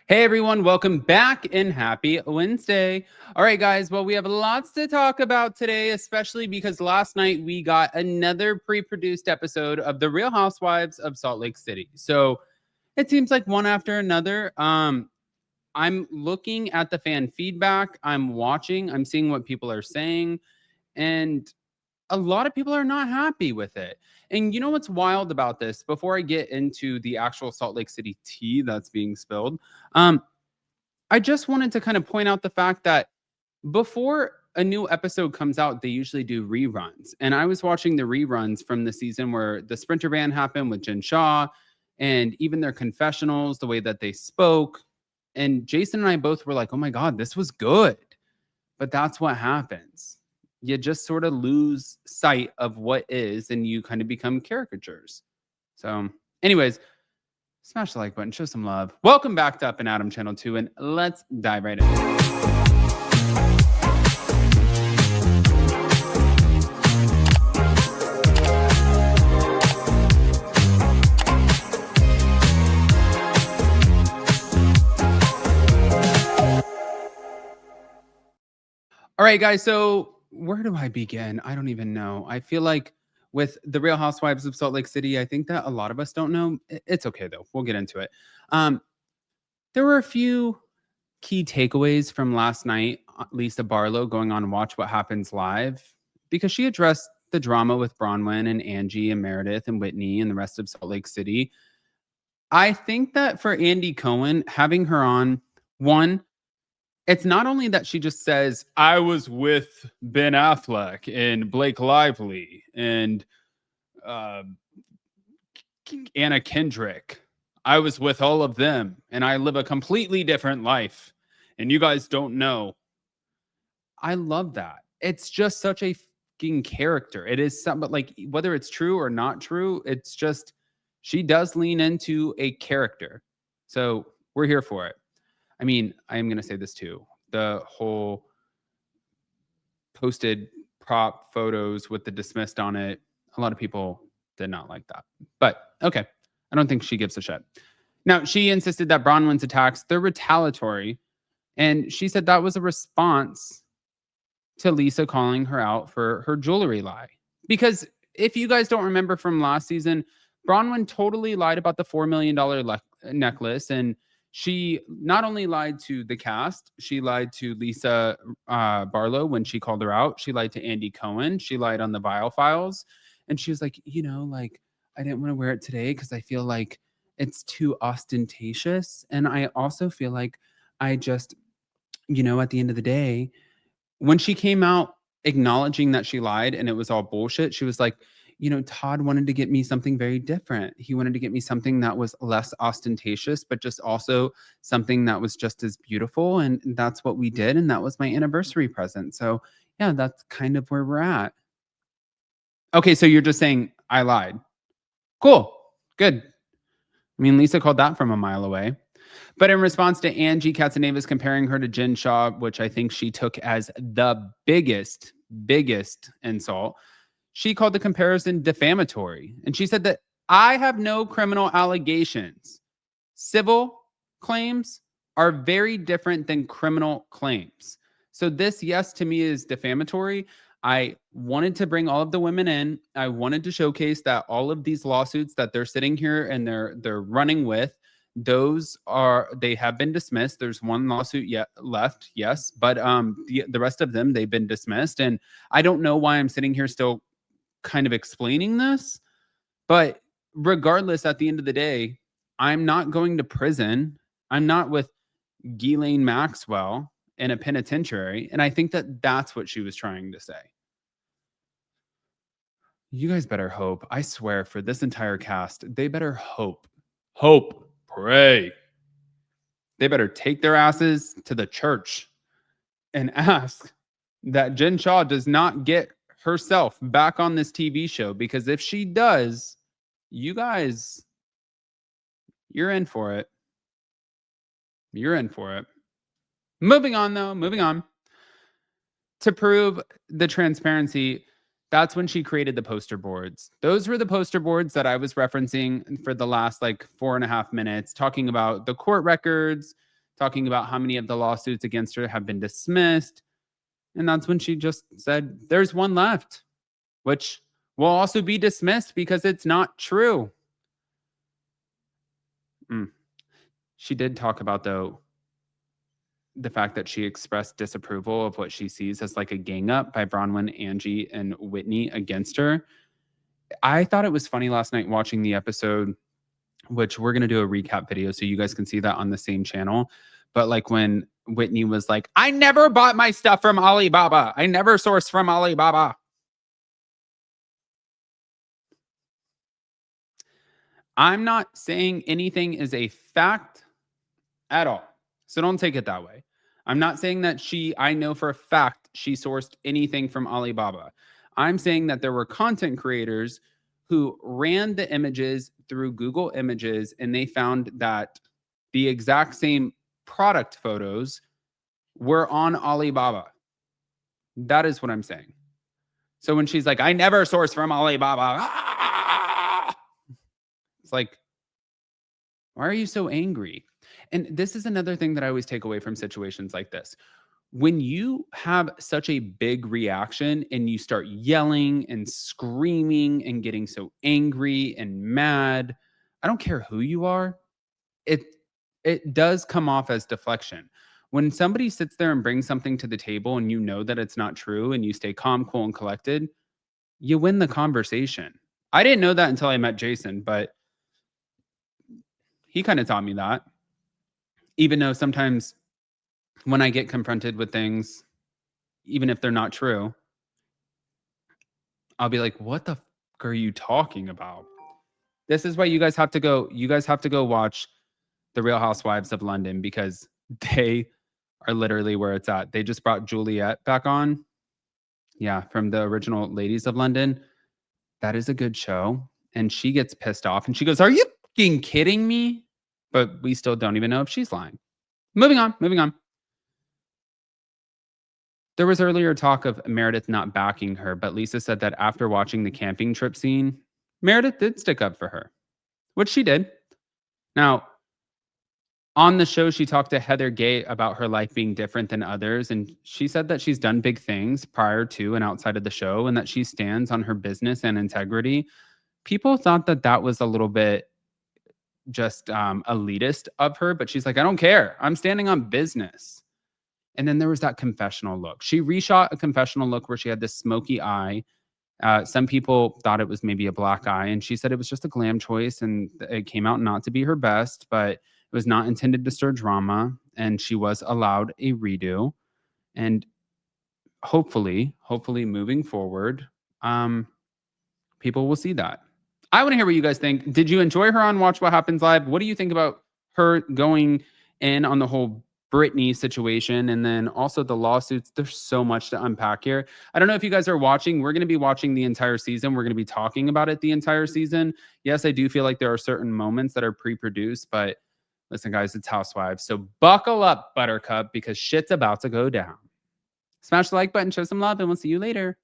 Hey everyone, welcome back and happy Wednesday. All right, guys. Well, we have lots to talk about today, especially because last night we got another pre produced episode of The Real Housewives of Salt Lake City. So it seems like one after another. I'm looking at the fan feedback, I'm seeing what people are saying, and a lot of people are not happy with it. And you know what's wild about this? Before I get into the actual Salt Lake City tea that's being spilled, um, I just wanted to kind of point out the fact that before a new episode comes out, they usually do reruns. And I was watching the reruns from the season where the Sprinter ban happened with Jen Shah and even their confessionals, the way that they spoke. And Jason and I both were like, oh my God, this was good. But that's what happens. You just sort of lose sight of what is and you kind of become caricatures. So, anyways, smash the like button, show some love. Welcome back to Up and Adam Channel 2, and let's dive right in. All right, guys. So where do I begin? I don't even know. I feel like with the Real Housewives of Salt Lake City, I think that a lot of us don't know. It's okay though. We'll get into it. Um, there were a few key takeaways from last night. Lisa Barlow going on Watch What Happens Live because she addressed the drama with Bronwyn and Angie and Meredith and Whitney and the rest of Salt Lake City. I think that for Andy Cohen, having her on, one, it's not only that she just says, I was with Ben Affleck and Blake Lively and uh, Anna Kendrick. I was with all of them and I live a completely different life. And you guys don't know. I love that. It's just such a fucking character. It is something, but like whether it's true or not true, it's just she does lean into a character. So we're here for it. I mean, I am going to say this too. The whole posted prop photos with the dismissed on it, a lot of people did not like that. But okay, I don't think she gives a shit. Now, she insisted that Bronwyn's attacks, they're retaliatory. And she said that was a response to Lisa calling her out for her jewelry lie. Because if you guys don't remember from last season, Bronwyn totally lied about the $4 million necklace. And she not only lied to the cast, she lied to Lisa Barlow when she called her out. She lied to Andy Cohen. She lied on the Vial Files. And she was like, like, I didn't want to wear it today because I feel like it's too ostentatious. And I also feel like I just, at the end of the day, when she came out acknowledging that she lied and it was all bullshit, she was like, Todd wanted to get me something very different. He wanted to get me something that was less ostentatious, but just also something that was just as beautiful. And that's what we did. And that was my anniversary present. So, yeah, that's kind of where we're at. Okay, so you're just saying I lied. Cool. Good. I mean, Lisa called that from a mile away. But in response to Angie Katsaneva's comparing her to Jen Shah, which I think she took as the biggest insult, she called the comparison defamatory. And she said that I have no criminal allegations. Civil claims are very different than criminal claims. So this, yes, to me is defamatory. I wanted to bring all of the women in. I wanted to showcase that all of these lawsuits that they're sitting here and they're running with, they have been dismissed. There's one lawsuit yet left, yes, but the rest of them, they've been dismissed. And I don't know why I'm sitting here still kind of explaining this, but regardless, at the end of the day, I'm not going to prison. I'm not with Ghislaine Maxwell in a penitentiary. And I think that that's what she was trying to say. You guys better hope. I swear, for this entire cast, they better hope, pray. They better take their asses to the church and ask that Jen Shah does not get herself back on this TV show, because if she does, you guys, you're in for it. You're in for it. Moving on. To prove the transparency, That's when she created the poster boards. Those were the poster boards that I was referencing for the last like 4.5 minutes, talking about the court records, talking about how many of the lawsuits against her have been dismissed. And that's when she just said, there's one left, which will also be dismissed because it's not true. She did talk about, though, the fact that she expressed disapproval of what she sees as like a gang up by Bronwyn, Angie, and Whitney against her. I thought it was funny last night watching the episode, which we're going to do a recap video so you guys can see that on the same channel. But like when Whitney was like, I never bought my stuff from Alibaba. I never sourced from Alibaba. I'm not saying anything is a fact at all. So don't take it that way. I'm not saying that I know for a fact she sourced anything from Alibaba. I'm saying that there were content creators who ran the images through Google Images and they found that the exact same product photos were on Alibaba. That is what I'm saying. So when she's like, I never source from Alibaba, it's like, why are you so angry? And this is another thing that I always take away from situations like this. When you have such a big reaction and you start yelling and screaming and getting so angry and mad, I don't care who you are, it does come off as deflection. When somebody sits there and brings something to the table and you know that it's not true and you stay calm, cool, and collected, you win the conversation. I didn't know that until I met Jason, but he kind of taught me that. Even though sometimes when I get confronted with things, even if they're not true, I'll be like, what the fuck are you talking about? This is why you guys have to go watch The Real Housewives of London, because they are literally where it's at. They just brought Juliet back on. Yeah, from the original Ladies of London. That is a good show. And she gets pissed off and she goes, are you fucking kidding me? But we still don't even know if she's lying. Moving on. There was earlier talk of Meredith not backing her, but Lisa said that after watching the camping trip scene, Meredith did stick up for her, which she did. Now, on the show, she talked to Heather Gay about her life being different than others, and she said that she's done big things prior to and outside of the show, and that she stands on her business and integrity. People thought that that was a little bit just elitist of her, but she's like, I don't care. I'm standing on business. And then there was that confessional look. She reshot a confessional look where she had this smoky eye. Some people thought it was maybe a black eye, and she said it was just a glam choice, and it came out not to be her best, but it was not intended to stir drama, and she was allowed a redo. And hopefully moving forward, people will see that. I want to hear what you guys think. Did you enjoy her on Watch What Happens Live? What do you think about her going in on the whole Britney situation and then also the lawsuits? There's so much to unpack here. I don't know if you guys are watching. We're going to be watching the entire season. We're going to be talking about it the entire season. Yes, I do feel like there are certain moments that are pre-produced, but listen, guys, it's Housewives. So buckle up, Buttercup, because shit's about to go down. Smash the like button, show some love, and we'll see you later.